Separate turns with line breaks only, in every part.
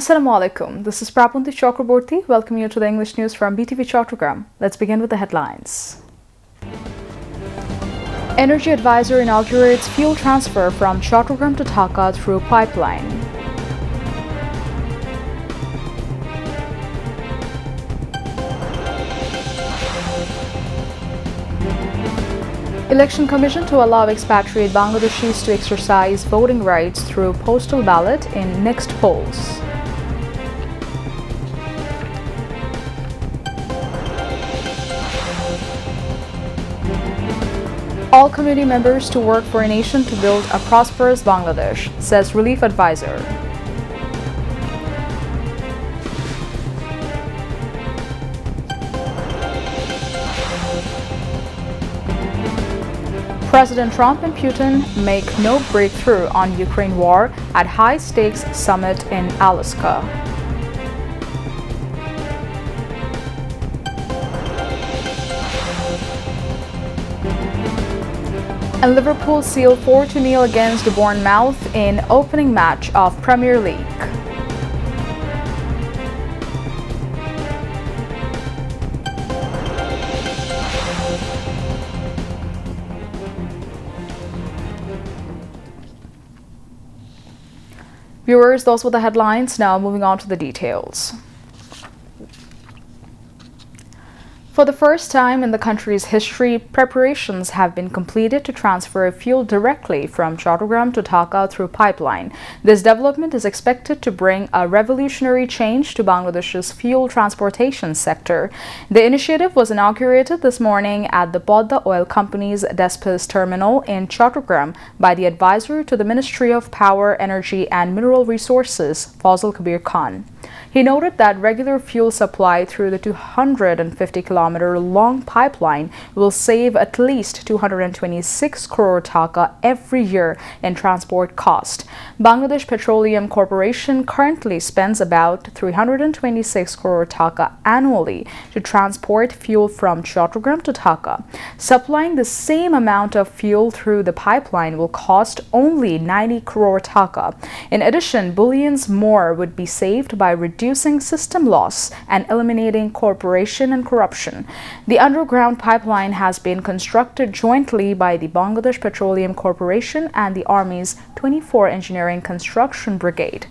Assalamu alaikum. This is Prapunti Chakraborty. Welcome you to the English news from BTV Chattogram. Let's begin with the headlines. Energy advisor inaugurates fuel transfer from Chattogram to Dhaka through pipeline. Election Commission to allow expatriate Bangladeshis to exercise voting rights through postal ballot in next polls. All community members to work for a nation to build a prosperous Bangladesh, says Relief Advisor. President Trump and Putin make no breakthrough on Ukraine war at high-stakes summit in Alaska. And Liverpool seal 4-0 against Bournemouth in opening match of Premier League. Viewers, those were the headlines. Now moving on to the details. For the first time in the country's history, preparations have been completed to transfer fuel directly from Chattogram to Dhaka through pipeline. This development is expected to bring a revolutionary change to Bangladesh's fuel transportation sector. The initiative was inaugurated this morning at the Podda Oil Company's Despes terminal in Chattogram by the advisor to the Ministry of Power, Energy and Mineral Resources, Fazil Kabir Khan. He noted that regular fuel supply through the 250-kilometer-long pipeline will save at least 226 crore taka every year in transport cost. Bangladesh Petroleum Corporation currently spends about 326 crore taka annually to transport fuel from Chattogram to Dhaka. Supplying the same amount of fuel through the pipeline will cost only 90 crore taka. In addition, billions more would be saved by reducing system loss and eliminating corruption and corruption. The underground pipeline has been constructed jointly by the Bangladesh Petroleum Corporation and the Army's 24 Engineering Construction Brigade.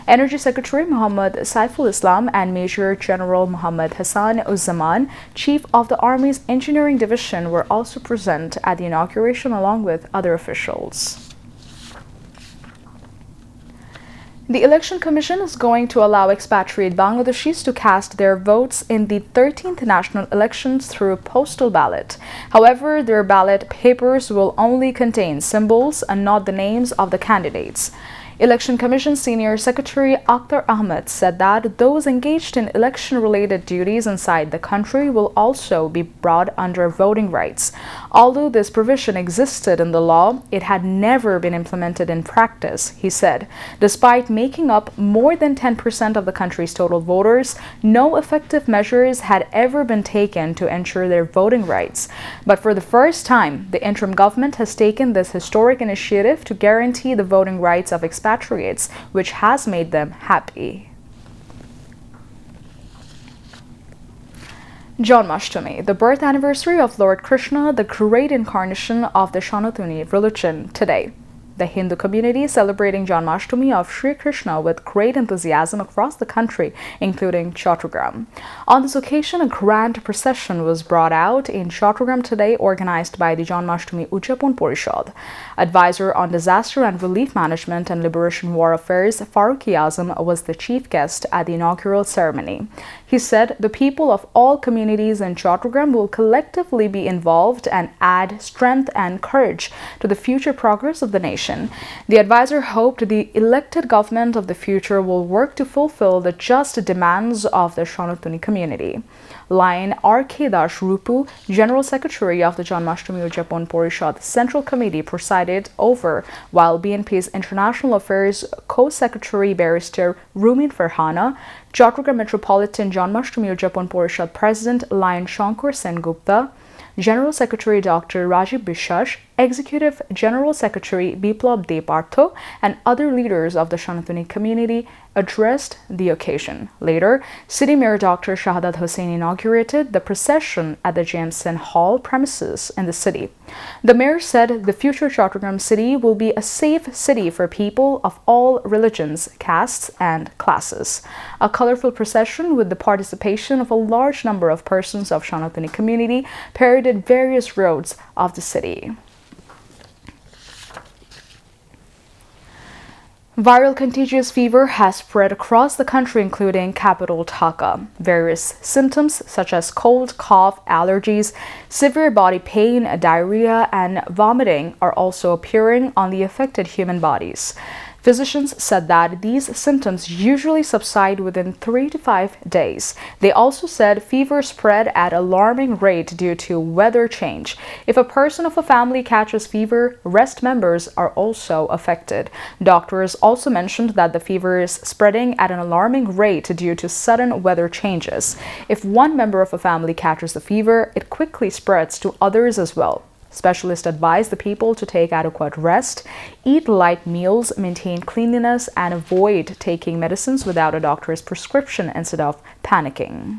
Energy Secretary Muhammad Saiful Islam and Major General Muhammad Hassan Uzzaman, Chief of the Army's Engineering Division, were also present at the inauguration along with other officials. The Election Commission is going to allow expatriate Bangladeshis to cast their votes in the 13th national elections through postal ballot. However, their ballot papers will only contain symbols and not the names of the candidates. Election Commission Senior Secretary Akhtar Ahmed said that those engaged in election-related duties inside the country will also be brought under voting rights. Although this provision existed in the law, it had never been implemented in practice, he said. Despite making up more than 10% of the country's total voters, no effective measures had ever been taken to ensure their voting rights. But for the first time, the interim government has taken this historic initiative to guarantee the voting rights of expatriates, which has made them happy. Mashti, the birth anniversary of Lord Krishna, the great incarnation of the Sanatani religion, today. The Hindu community is celebrating Mashti of Sri Krishna with great enthusiasm across the country, including Chattogram. On this occasion, a grand procession was brought out in Chattogram today, organized by the Mashti Ujjapon Porishad. Advisor on Disaster and Relief Management and Liberation War Affairs, Farooqi Azam, was the chief guest at the inaugural ceremony. He said the people of all communities in Chattogram will collectively be involved and add strength and courage to the future progress of the nation. The advisor hoped the elected government of the future will work to fulfill the just demands of the Sanatani community. Lion R.K. Das Rupu, General Secretary of the Mashti Ujjapon Porishad Central Committee, presided over, while BNP's International Affairs Co-Secretary Barrister Rumin Farhana, Chattogram Metropolitan Mashti Ujjapon Porishad President Lion Shankar Sengupta, General Secretary Dr. Rajiv Bishash, Executive General Secretary Biplab Departho, and other leaders of the Sanatani community addressed the occasion. Later, City Mayor Dr. Shahadat Hussain inaugurated the procession at the Jameson Hall premises in the city. The mayor said the future Chattogram city will be a safe city for people of all religions, castes, and classes. A colorful procession with the participation of a large number of persons of Shonatuni community paraded various roads of the city. Viral contagious fever has spread across the country, including capital Dhaka. Various symptoms such as cold, cough, allergies, severe body pain, diarrhea, and vomiting are also appearing on the affected human bodies. Physicians said that these symptoms usually subside within 3 to 5 days. They also said fever spread at alarming rate due to weather change. If a person of a family catches fever, rest members are also affected. Doctors also mentioned that the fever is spreading at an alarming rate due to sudden weather changes. If one member of a family catches the fever, it quickly spreads to others as well. Specialists advise the people to take adequate rest, eat light meals, maintain cleanliness, and avoid taking medicines without a doctor's prescription instead of panicking.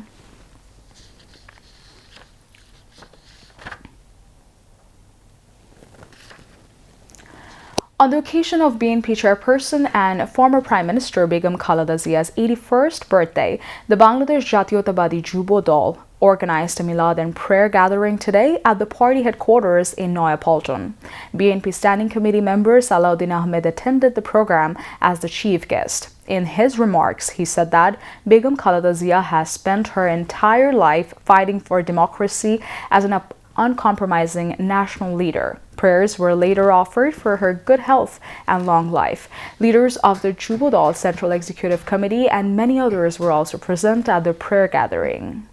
On the occasion of BNP chairperson and former Prime Minister Begum Khaleda Zia's 81st birthday, the Bangladesh Jatiyotabadi Jubo Dal organized a Milad and prayer gathering today at the party headquarters in Noya Palton. BNP Standing Committee member Salahuddin Ahmed attended the program as the chief guest. In his remarks, he said that Begum Khaleda Zia has spent her entire life fighting for democracy as an uncompromising national leader. Prayers were later offered for her good health and long life. Leaders of the Jubo Dal Central Executive Committee and many others were also present at the prayer gathering.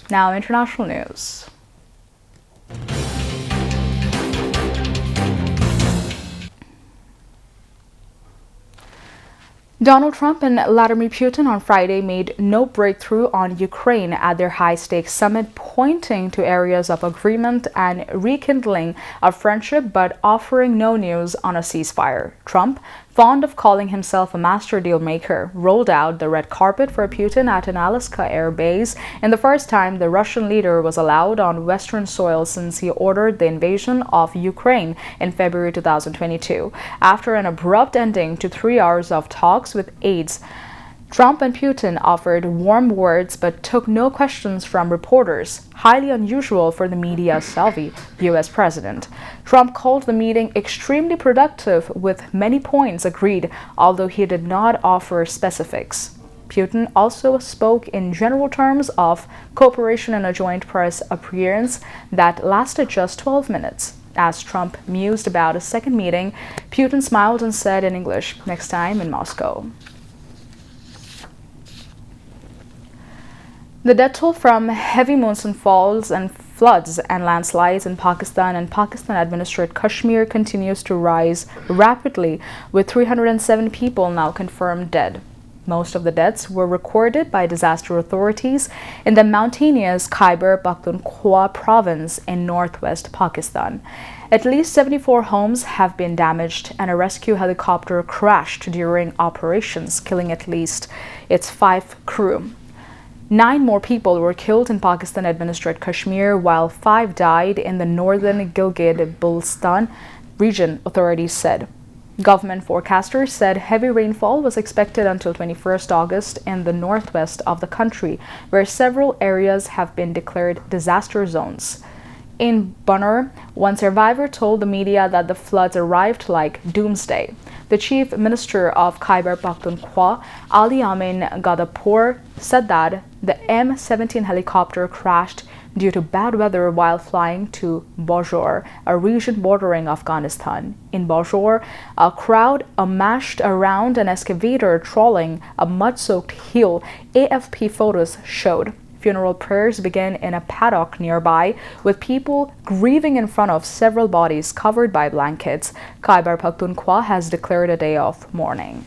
Now, international news. Donald Trump and Vladimir Putin on Friday made no breakthrough on Ukraine at their high-stakes summit, pointing to areas of agreement and rekindling of friendship, but offering no news on a ceasefire. Trump, fond of calling himself a master deal maker, rolled out the red carpet for Putin at an Alaska air base in the first time the Russian leader was allowed on Western soil since he ordered the invasion of Ukraine in February 2022. After an abrupt ending to 3 hours of talks with aides, Trump and Putin offered warm words but took no questions from reporters, highly unusual for the media-savvy U.S. president. Trump called the meeting extremely productive with many points agreed, although he did not offer specifics. Putin also spoke in general terms of cooperation in a joint press appearance that lasted just 12 minutes. As Trump mused about a second meeting, Putin smiled and said in English, "Next time in Moscow." The death toll from heavy monsoon falls and floods and landslides in Pakistan and Pakistan-administered Kashmir continues to rise rapidly, with 307 people now confirmed dead. Most of the deaths were recorded by disaster authorities in the mountainous Khyber Pakhtunkhwa province in northwest Pakistan. At least 74 homes have been damaged, and a rescue helicopter crashed during operations, killing at least its 5 crew. 9 more people were killed in Pakistan-administered Kashmir, while 5 died in the northern Gilgit-Baltistan region, authorities said. Government forecasters said heavy rainfall was expected until 21st August in the northwest of the country, where several areas have been declared disaster zones. In Bunnor, one survivor told the media that the floods arrived like doomsday. The chief minister of Khyber Pakhtunkhwa, Ali Amin Gadapur, said that the M-17 helicopter crashed due to bad weather while flying to Bajor, a region bordering Afghanistan. In Bajor, a crowd amassed around an excavator trawling a mud-soaked hill, AFP photos showed. Funeral prayers began in a paddock nearby, with people grieving in front of several bodies covered by blankets. Khyber Pakhtunkhwa has declared a day of mourning.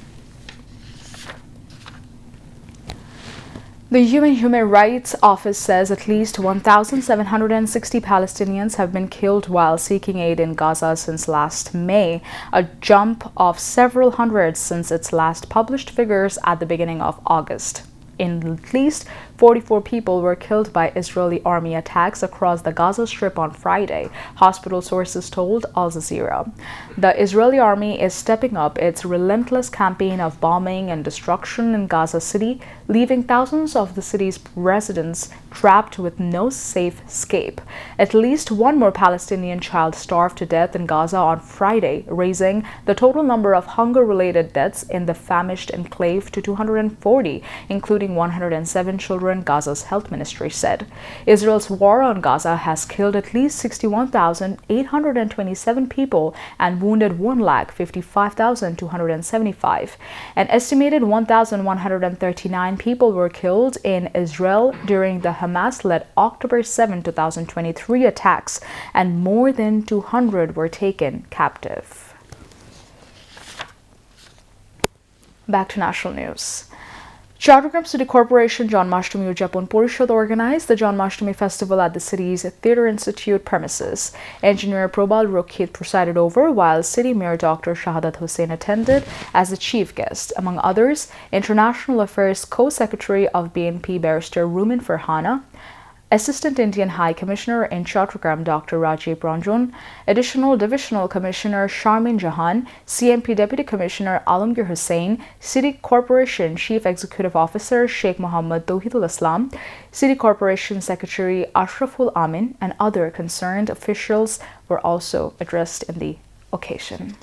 The Human Rights Office says at least 1,760 Palestinians have been killed while seeking aid in Gaza since last May, a jump of several hundred since its last published figures at the beginning of August. At least 44 people were killed by Israeli army attacks across the Gaza Strip on Friday, hospital sources told Al Jazeera. The Israeli army is stepping up its relentless campaign of bombing and destruction in Gaza City, leaving thousands of the city's residents trapped with no safe escape. At least one more Palestinian child starved to death in Gaza on Friday, raising the total number of hunger-related deaths in the famished enclave to 240, including 107 children, Gaza's health ministry said. Israel's war on Gaza has killed at least 61,827 people and wounded 1,55,275. An estimated 1,139 people were killed in Israel during the Hamas-led October 7, 2023 attacks, and more than 200 were taken captive. Back to national news. Chattogram City Corporation John Mashtumi Ujapon Porishad organized the John Mashtumi Festival at the city's Theatre Institute premises. Engineer Probal Rokhit presided over, while City Mayor Dr. Shahadat Hussain attended as the chief guest. Among others, International Affairs Co-Secretary of BNP Barrister Rumin Farhana, Assistant Indian High Commissioner in Chattogram Dr. Rajiv Ranjan, Additional Divisional Commissioner Sharmin Jahan, CMP Deputy Commissioner Alamgir Hussain, City Corporation Chief Executive Officer Sheikh Mohammad Tawhidul Islam, City Corporation Secretary Ashraful Amin, and other concerned officials were also addressed in the occasion.